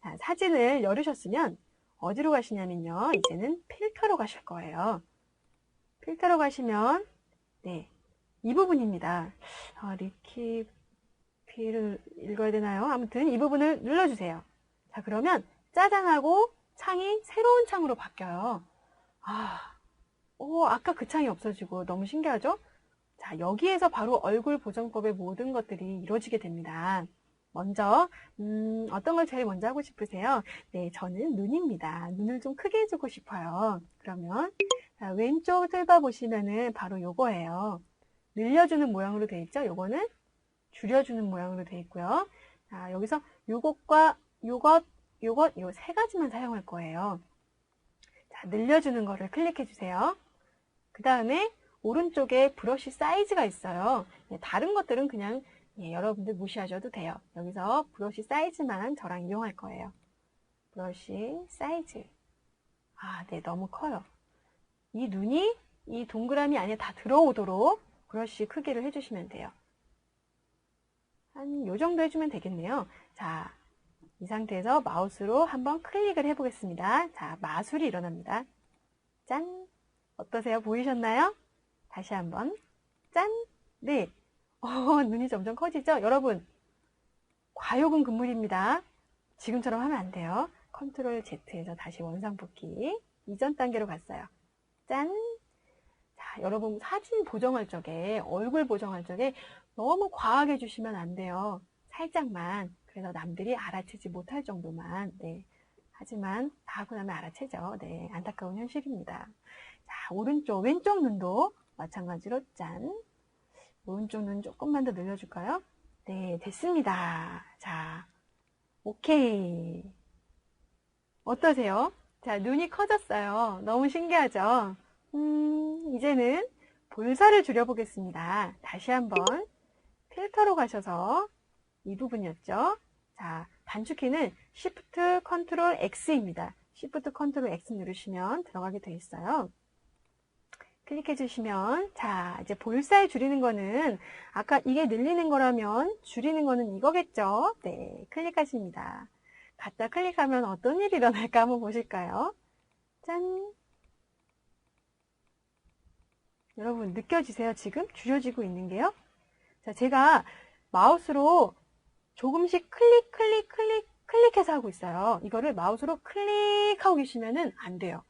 자, 사진을 열으셨으면 어디로 가시냐면요. 이제는 필터로 가실 거예요. 필터로 가시면 네, 이 부분입니다. 리키피를 읽어야 되나요? 아무튼 이 부분을 눌러주세요. 자, 그러면 짜잔하고 창이 새로운 창으로 바뀌어요. 아까 그 창이 없어지고 너무 신기하죠? 자, 여기에서 바로 얼굴 보정법의 모든 것들이 이루어지게 됩니다. 먼저 어떤 걸 제일 먼저 하고 싶으세요? 네, 저는 눈입니다. 눈을 좀 크게 해주고 싶어요. 그러면 자, 왼쪽 뜰봐 보시면은 바로 요거예요. 늘려주는 모양으로 되어 있죠? 요거는 줄여주는 모양으로 되어 있고요. 자, 여기서 요것과 요것, 요 세 가지만 사용할 거예요. 자, 늘려주는 거를 클릭해 주세요. 그 다음에 오른쪽에 브러쉬 사이즈가 있어요. 다른 것들은 그냥 여러분들 무시하셔도 돼요. 여기서 브러쉬 사이즈만 저랑 이용할 거예요. 브러쉬 사이즈. 아, 네, 너무 커요. 이 눈이 이 동그라미 안에 다 들어오도록 브러쉬 크기를 해주시면 돼요. 한 요 정도 해주면 되겠네요. 자, 이 상태에서 마우스로 한번 클릭을 해보겠습니다. 자, 마술이 일어납니다. 짠! 어떠세요? 보이셨나요? 다시 한번 짠! 네, 눈이 점점 커지죠? 여러분, 과요근 금물입니다. 지금처럼 하면 안 돼요. 컨트롤 Z에서 다시 원상복귀 이전 단계로 갔어요. 짠! 자, 여러분 사진 보정할 적에 얼굴 보정할 적에 너무 과하게 해주시면 안 돼요. 살짝만, 그래서 남들이 알아채지 못할 정도만. 네. 하지만 다 하고 나면 알아채죠. 네, 안타까운 현실입니다. 자, 왼쪽 눈도 마찬가지로 짠. 오른쪽 눈 조금만 더 늘려줄까요? 네, 됐습니다. 자, 오케이. 어떠세요? 자, 눈이 커졌어요. 너무 신기하죠? 이제는 볼살을 줄여보겠습니다. 다시 한번 필터로 가셔서 이 부분이었죠? 자, 단축키는 Shift Ctrl X입니다. Shift Ctrl X 누르시면 들어가게 돼 있어요. 클릭해 주시면 자, 이제 볼살 줄이는 거는 아까 이게 늘리는 거라면 줄이는 거는 이거겠죠? 네, 클릭하십니다. 갖다 클릭하면 어떤 일이 일어날까 한번 보실까요? 짠! 여러분 느껴지세요? 지금 줄여지고 있는 게요? 자, 제가 마우스로 조금씩 클릭해서 하고 있어요. 이거를 마우스로 클릭하고 계시면은 안 돼요.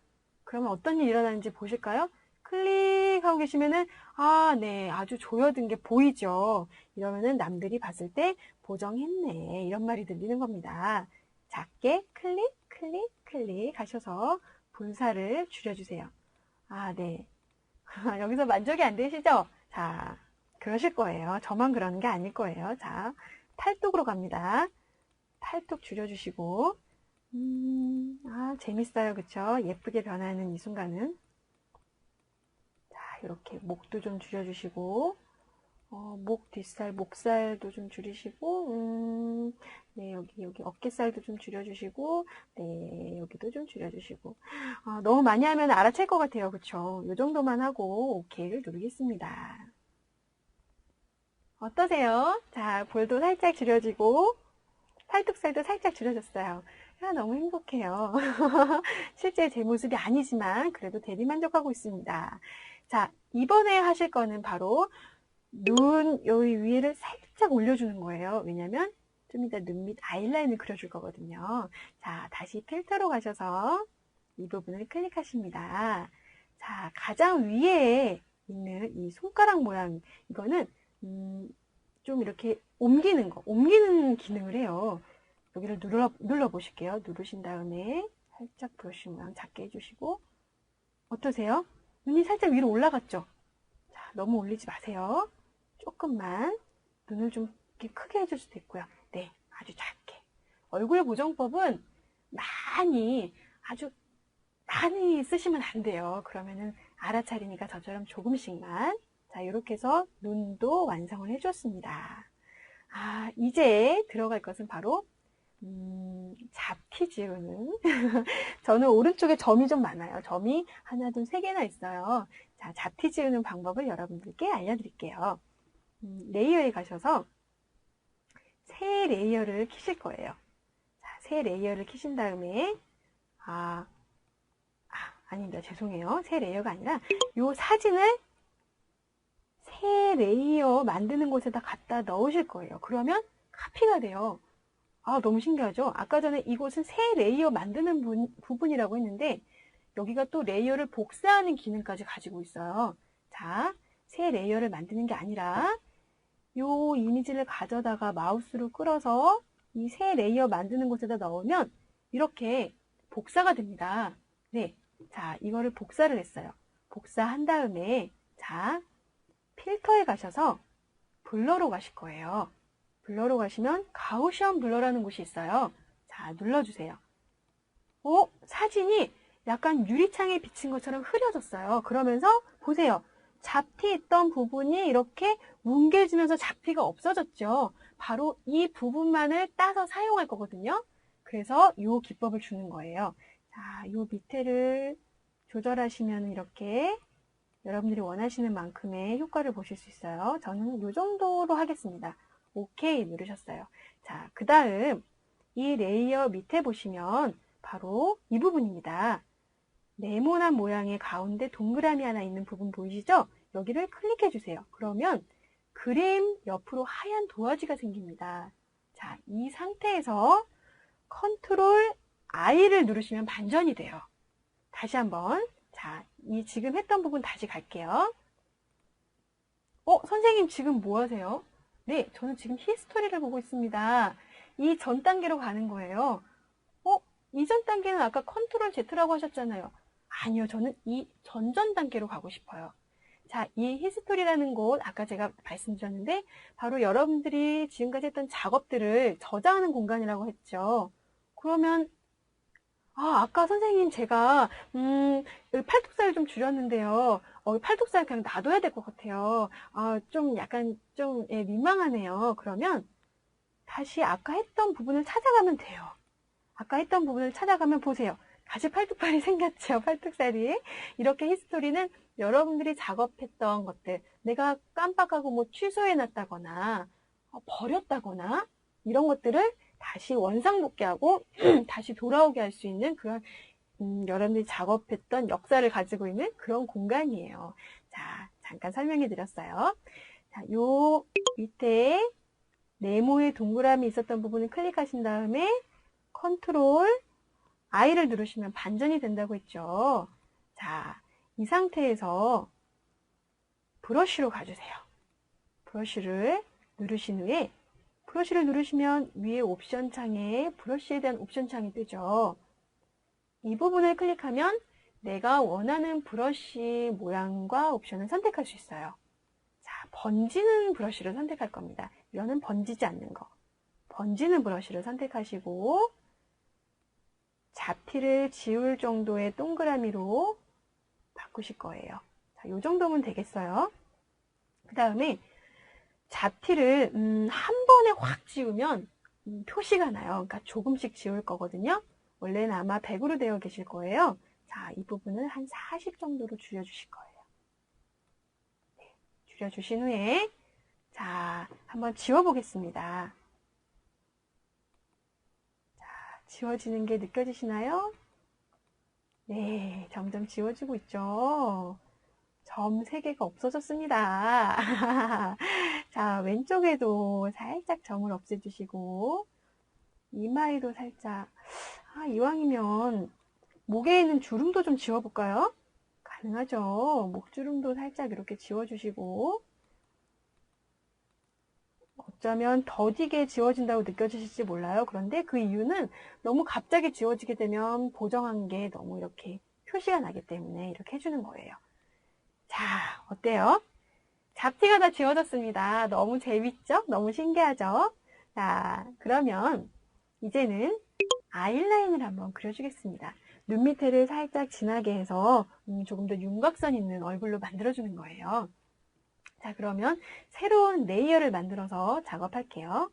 그러면 어떤 일이 일어나는지 보실까요? 클릭하고 계시면은 아, 네, 아주 조여든 게 보이죠. 이러면은 남들이 봤을 때 보정했네, 이런 말이 들리는 겁니다. 작게 클릭 하셔서 볼살을 줄여주세요. 아, 네. 여기서 만족이 안 되시죠? 자, 그러실 거예요. 저만 그러는 게 아닐 거예요. 자, 팔뚝으로 갑니다. 팔뚝 줄여주시고 재밌어요. 그쵸? 예쁘게 변하는 이 순간은. 자, 이렇게 목도 좀 줄여주시고 목 뒷살, 목살도 좀 줄이시고 네, 여기 어깨살도 좀 줄여주시고 네, 여기도 좀 줄여주시고 너무 많이 하면 알아챌 것 같아요. 그쵸? 이 정도만 하고 OK를 누르겠습니다. 어떠세요? 자, 볼도 살짝 줄여지고 팔뚝살도 살짝 줄여졌어요. 너무 행복해요. 실제 제 모습이 아니지만 그래도 대리만족하고 있습니다. 자, 이번에 하실 거는 바로 눈 여기 위를 살짝 올려주는 거예요. 왜냐면 좀 이따 눈 밑 아이라인을 그려줄 거거든요. 자, 다시 필터로 가셔서 이 부분을 클릭하십니다. 자, 가장 위에 있는 이 손가락 모양, 이거는 좀 이렇게 옮기는 기능을 해요. 여기를 눌러 보실게요. 누르신 다음에 살짝 브러쉬 모양 작게 해주시고 어떠세요? 눈이 살짝 위로 올라갔죠? 너무 올리지 마세요. 조금만 눈을 좀 이렇게 크게 해줄 수도 있고요. 네, 아주 작게. 얼굴 보정법은 아주 많이 쓰시면 안 돼요. 그러면은 알아차리니까 저처럼 조금씩만. 자, 이렇게 해서 눈도 완성을 해줬습니다. 이제 들어갈 것은 바로 잡티 지우는 저는 오른쪽에 점이 좀 많아요. 점이 하나, 둘, 세 개나 있어요. 자, 잡티 지우는 방법을 여러분들께 알려드릴게요. 레이어에 가셔서 새 레이어를 키실 거예요. 자, 새 레이어를 키신 다음에 아닙니다. 죄송해요. 새 레이어가 아니라 이 사진을 새 레이어 만드는 곳에다 갖다 넣으실 거예요. 그러면 카피가 돼요. 너무 신기하죠? 아까 전에 이곳은 새 레이어 만드는 부분이라고 했는데 여기가 또 레이어를 복사하는 기능까지 가지고 있어요. 자, 새 레이어를 만드는 게 아니라 이 이미지를 가져다가 마우스로 끌어서 이 새 레이어 만드는 곳에다 넣으면 이렇게 복사가 됩니다. 네, 자, 이거를 복사를 했어요. 복사한 다음에 자, 필터에 가셔서 블러로 가실 거예요. 블러로 가시면 가우시언 블러라는 곳이 있어요. 자, 눌러주세요. 사진이 약간 유리창에 비친 것처럼 흐려졌어요. 그러면서 보세요. 잡티 있던 부분이 이렇게 뭉개지면서 잡티가 없어졌죠. 바로 이 부분만을 따서 사용할 거거든요. 그래서 이 기법을 주는 거예요. 자, 이 밑에를 조절하시면 이렇게 여러분들이 원하시는 만큼의 효과를 보실 수 있어요. 저는 이 정도로 하겠습니다. 오케이 누르셨어요. 자, 그 다음 이 레이어 밑에 보시면 바로 이 부분입니다. 네모난 모양의 가운데 동그라미 하나 있는 부분 보이시죠? 여기를 클릭해 주세요. 그러면 그림 옆으로 하얀 도화지가 생깁니다. 자, 이 상태에서 컨트롤 I를 누르시면 반전이 돼요. 다시 한번. 자, 이 지금 했던 부분 다시 갈게요. 선생님 지금 뭐 하세요? 네, 저는 지금 히스토리를 보고 있습니다. 이 전 단계로 가는 거예요. 이전 단계는 아까 컨트롤 Z라고 하셨잖아요. 아니요, 저는 이 전전 단계로 가고 싶어요. 자, 이 히스토리라는 곳 아까 제가 말씀드렸는데 바로 여러분들이 지금까지 했던 작업들을 저장하는 공간이라고 했죠. 그러면 아까 선생님 제가 팔뚝살 좀 줄였는데요. 팔뚝살 그냥 놔둬야 될 것 같아요. 좀 약간 좀 민망하네요. 그러면 다시 아까 했던 부분을 찾아가면 돼요. 아까 했던 부분을 찾아가면 보세요. 다시 팔뚝살이 생겼죠. 팔뚝살이. 이렇게 히스토리는 여러분들이 작업했던 것들, 내가 깜빡하고 뭐 취소해놨다거나 버렸다거나 이런 것들을 다시 원상복귀하고 다시 돌아오게 할 수 있는 그런 여러분들이 작업했던 역사를 가지고 있는 그런 공간이에요. 자, 잠깐 설명해 드렸어요. 자, 요 밑에 네모의 동그라미 있었던 부분을 클릭하신 다음에 컨트롤 I를 누르시면 반전이 된다고 했죠. 자, 이 상태에서 브러쉬로 가주세요. 브러쉬를 누르신 후에 브러쉬를 누르시면 위에 옵션 창에 브러쉬에 대한 옵션 창이 뜨죠. 이 부분을 클릭하면 내가 원하는 브러쉬 모양과 옵션을 선택할 수 있어요. 자, 번지는 브러쉬를 선택할 겁니다. 이거는 번지지 않는 거. 번지는 브러쉬를 선택하시고 잡티를 지울 정도의 동그라미로 바꾸실 거예요. 자, 이 정도면 되겠어요. 그 다음에 잡티를 한 번에 확 지우면 표시가 나요. 그러니까 조금씩 지울 거거든요. 원래는 아마 100으로 되어 계실 거예요. 자, 이 부분을 한 40 정도로 줄여주실 거예요. 네, 줄여주신 후에 자, 한번 지워보겠습니다. 자, 지워지는 게 느껴지시나요? 네, 점점 지워지고 있죠. 점 3개가 없어졌습니다. 자, 왼쪽에도 살짝 점을 없애주시고 이마에도 살짝 이왕이면 목에 있는 주름도 좀 지워볼까요? 가능하죠. 목주름도 살짝 이렇게 지워주시고 어쩌면 더디게 지워진다고 느껴지실지 몰라요. 그런데 그 이유는 너무 갑자기 지워지게 되면 보정한 게 너무 이렇게 표시가 나기 때문에 이렇게 해주는 거예요. 자, 어때요? 잡티가 다 지워졌습니다. 너무 재밌죠? 너무 신기하죠? 자, 그러면 이제는 아이라인을 한번 그려주겠습니다. 눈 밑에를 살짝 진하게 해서 조금 더 윤곽선 있는 얼굴로 만들어주는 거예요. 자, 그러면 새로운 레이어를 만들어서 작업할게요.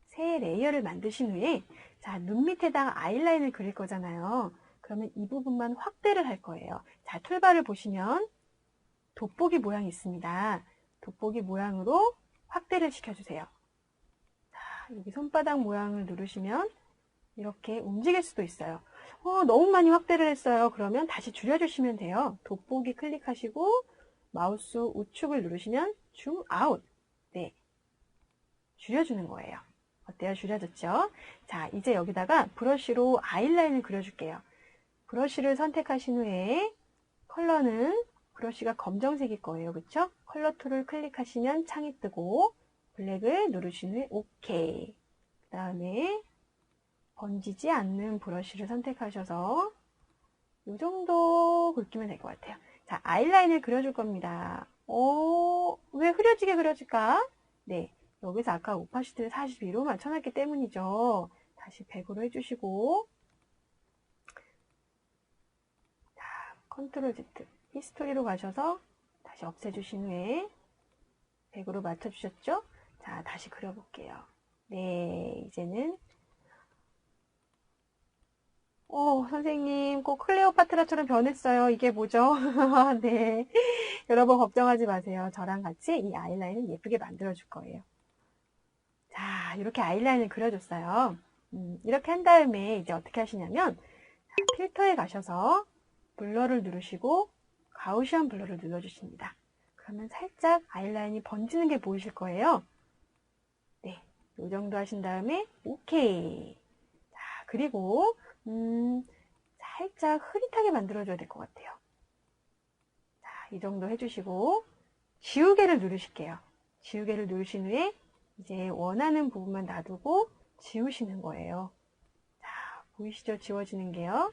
새 레이어를 만드신 후에 자, 눈 밑에다가 아이라인을 그릴 거잖아요. 그러면 이 부분만 확대를 할 거예요. 자, 툴바를 보시면 돋보기 모양이 있습니다. 돋보기 모양으로 확대를 시켜주세요. 자, 여기 손바닥 모양을 누르시면 이렇게 움직일 수도 있어요. 너무 많이 확대를 했어요. 그러면 다시 줄여주시면 돼요. 돋보기 클릭하시고 마우스 우측을 누르시면 줌 아웃. 네, 줄여주는 거예요. 어때요? 줄여졌죠? 자, 이제 여기다가 브러쉬로 아이라인을 그려줄게요. 브러쉬를 선택하신 후에 컬러는 브러쉬가 검정색일 거예요. 그쵸? 컬러 툴을 클릭하시면 창이 뜨고 블랙을 누르신 후에 OK. 그 다음에 번지지 않는 브러쉬를 선택하셔서 이 정도 굵기면 될 것 같아요. 자, 아이라인을 그려줄 겁니다. 왜 흐려지게 그려질까? 네, 여기서 아까 오파시티를 42로 맞춰놨기 때문이죠. 다시 100으로 해주시고 자, 컨트롤 Z 히스토리로 가셔서 다시 없애주신 후에 100으로 맞춰주셨죠? 자, 다시 그려볼게요. 네, 이제는 선생님, 꼭 클레오파트라처럼 변했어요. 이게 뭐죠? 네. 여러분, 걱정하지 마세요. 저랑 같이 이 아이라인을 예쁘게 만들어줄 거예요. 자, 이렇게 아이라인을 그려줬어요. 이렇게 한 다음에 이제 어떻게 하시냐면, 자, 필터에 가셔서 블러를 누르시고, 가우시안 블러를 눌러주십니다. 그러면 살짝 아이라인이 번지는 게 보이실 거예요. 네. 이 정도 하신 다음에, 오케이. 자, 그리고, 살짝 흐릿하게 만들어줘야 될 것 같아요. 자, 이 정도 해주시고 지우개를 누르실게요. 지우개를 누르신 후에 이제 원하는 부분만 놔두고 지우시는 거예요. 자, 보이시죠? 지워지는 게요.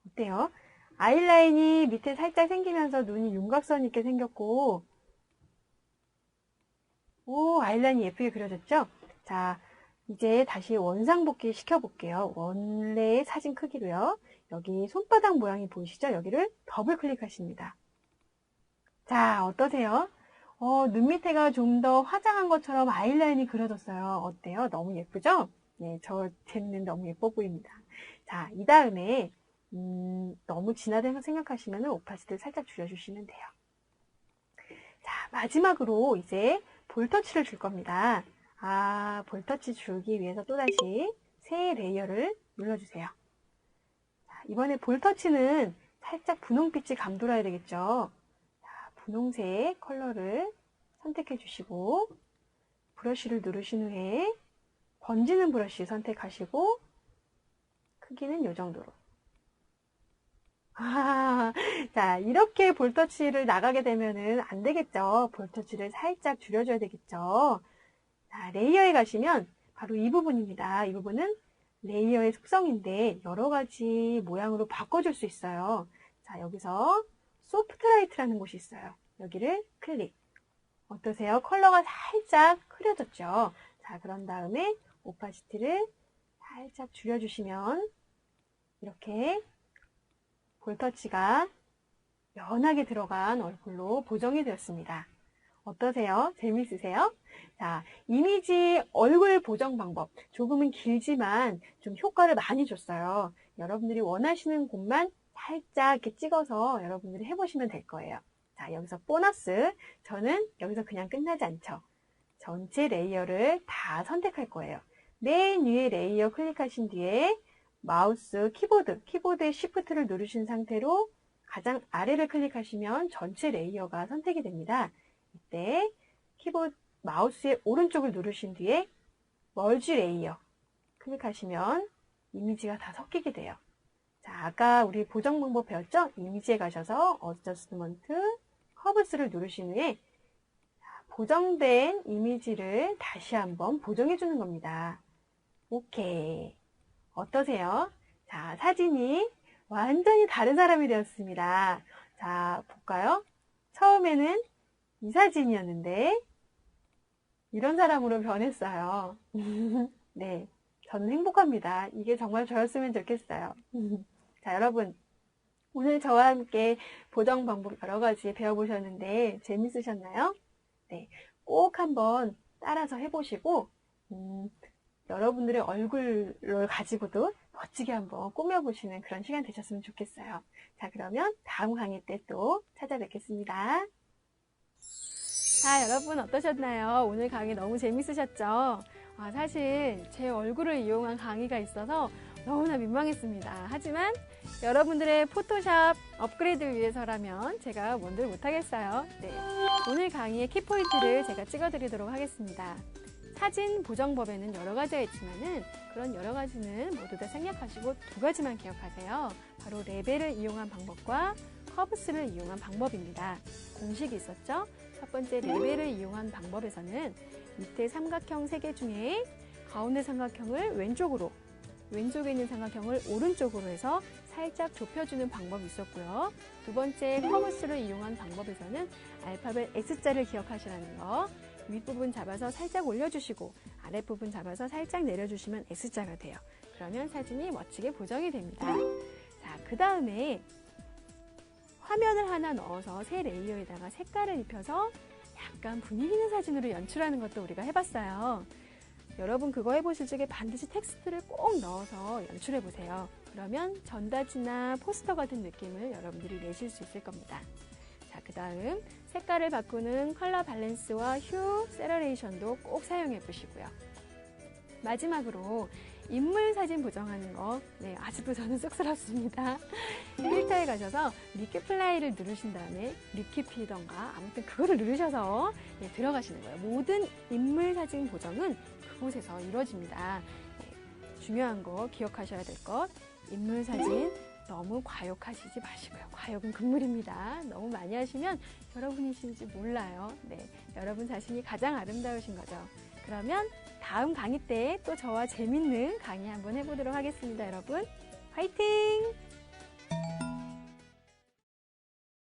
어때요? 아이라인이 밑에 살짝 생기면서 눈이 윤곽선 있게 생겼고 아이라인이 예쁘게 그려졌죠? 자, 이제 다시 원상복귀 시켜볼게요. 원래의 사진 크기로요. 여기 손바닥 모양이 보이시죠? 여기를 더블 클릭하십니다. 자, 어떠세요? 눈 밑에가 좀 더 화장한 것처럼 아이라인이 그려졌어요. 어때요? 너무 예쁘죠? 네, 제는 너무 예뻐 보입니다. 자, 이 다음에 너무 진하다고 생각하시면 오파시티를 살짝 줄여주시면 돼요. 자, 마지막으로 이제 볼터치를 줄 겁니다. 볼터치 주기 위해서 또다시 새 레이어를 눌러주세요. 자, 이번에 볼터치는 살짝 분홍빛이 감돌아야 되겠죠. 자, 분홍색 컬러를 선택해 주시고 브러쉬를 누르신 후에 번지는 브러쉬 선택하시고 크기는 이 정도로. 자, 이렇게 볼터치를 나가게 되면은 안 되겠죠. 볼터치를 살짝 줄여줘야 되겠죠. 자, 레이어에 가시면 바로 이 부분입니다. 이 부분은 레이어의 속성인데 여러 가지 모양으로 바꿔줄 수 있어요. 자, 여기서 소프트 라이트라는 곳이 있어요. 여기를 클릭. 어떠세요? 컬러가 살짝 흐려졌죠? 자, 그런 다음에 오파시티를 살짝 줄여주시면 이렇게 볼터치가 연하게 들어간 얼굴로 보정이 되었습니다. 어떠세요? 재미있으세요? 자, 이미지 얼굴 보정 방법. 조금은 길지만 좀 효과를 많이 줬어요. 여러분들이 원하시는 곳만 살짝 이렇게 찍어서 여러분들이 해보시면 될 거예요. 자, 여기서 보너스. 저는 여기서 그냥 끝나지 않죠. 전체 레이어를 다 선택할 거예요. 맨 위에 레이어 클릭하신 뒤에 마우스 키보드의 Shift를 누르신 상태로 가장 아래를 클릭하시면 전체 레이어가 선택이 됩니다. 이때 마우스의 오른쪽을 누르신 뒤에 멀지 레이어 클릭하시면 이미지가 다 섞이게 돼요. 자, 아까 우리 보정 방법 배웠죠? 이미지에 가셔서 어저스트먼트 커브스를 누르신 후에 보정된 이미지를 다시 한번 보정해 주는 겁니다. 오케이. 어떠세요? 자, 사진이 완전히 다른 사람이 되었습니다. 자, 볼까요? 처음에는 이 사진이었는데 이런 사람으로 변했어요. 네, 저는 행복합니다. 이게 정말 저였으면 좋겠어요. 자, 여러분. 오늘 저와 함께 보정 방법 여러 가지 배워보셨는데 재밌으셨나요? 네, 꼭 한번 따라서 해보시고 여러분들의 얼굴을 가지고도 멋지게 한번 꾸며보시는 그런 시간 되셨으면 좋겠어요. 자, 그러면 다음 강의 때 또 찾아뵙겠습니다. 자, 여러분 어떠셨나요? 오늘 강의 너무 재밌으셨죠? 사실 제 얼굴을 이용한 강의가 있어서 너무나 민망했습니다. 하지만 여러분들의 포토샵 업그레이드를 위해서라면 제가 뭔들 못하겠어요. 네, 오늘 강의의 키포인트를 제가 찍어드리도록 하겠습니다. 사진 보정법에는 여러 가지가 있지만은 그런 여러 가지는 모두 다 생략하시고 두 가지만 기억하세요. 바로 레벨을 이용한 방법과 커브스를 이용한 방법입니다. 공식이 있었죠? 첫 번째 레벨을 이용한 방법에서는 밑에 삼각형 3개 중에 가운데 삼각형을 왼쪽으로, 왼쪽에 있는 삼각형을 오른쪽으로 해서 살짝 좁혀주는 방법이 있었고요. 두 번째 커브스를 이용한 방법에서는 알파벳 X자를 기억하시라는 거. 윗부분 잡아서 살짝 올려주시고 아랫부분 잡아서 살짝 내려주시면 S자가 돼요. 그러면 사진이 멋지게 보정이 됩니다. 자, 그 다음에 화면을 하나 넣어서 새 레이어에다가 색깔을 입혀서 약간 분위기 있는 사진으로 연출하는 것도 우리가 해봤어요. 여러분 그거 해보실 적에 반드시 텍스트를 꼭 넣어서 연출해보세요. 그러면 전단지나 포스터 같은 느낌을 여러분들이 내실 수 있을 겁니다. 자, 그 다음 색깔을 바꾸는 컬러 밸런스와 휴, 세러레이션도 꼭 사용해 보시고요. 마지막으로 인물 사진 보정하는 거, 네, 아직도 저는 쑥스럽습니다. 필터에 가셔서 리퀴플라이를 누르신 다음에 리퀴피던가 아무튼 그거를 누르셔서 들어가시는 거예요. 모든 인물 사진 보정은 그곳에서 이루어집니다. 네, 중요한 거 기억하셔야 될 것, 인물 사진 너무 과욕하시지 마시고요. 과욕은 금물입니다. 너무 많이 하시면 여러분이신지 몰라요. 네, 여러분 자신이 가장 아름다우신 거죠. 그러면 다음 강의 때 또 저와 재밌는 강의 한번 해보도록 하겠습니다. 여러분, 화이팅!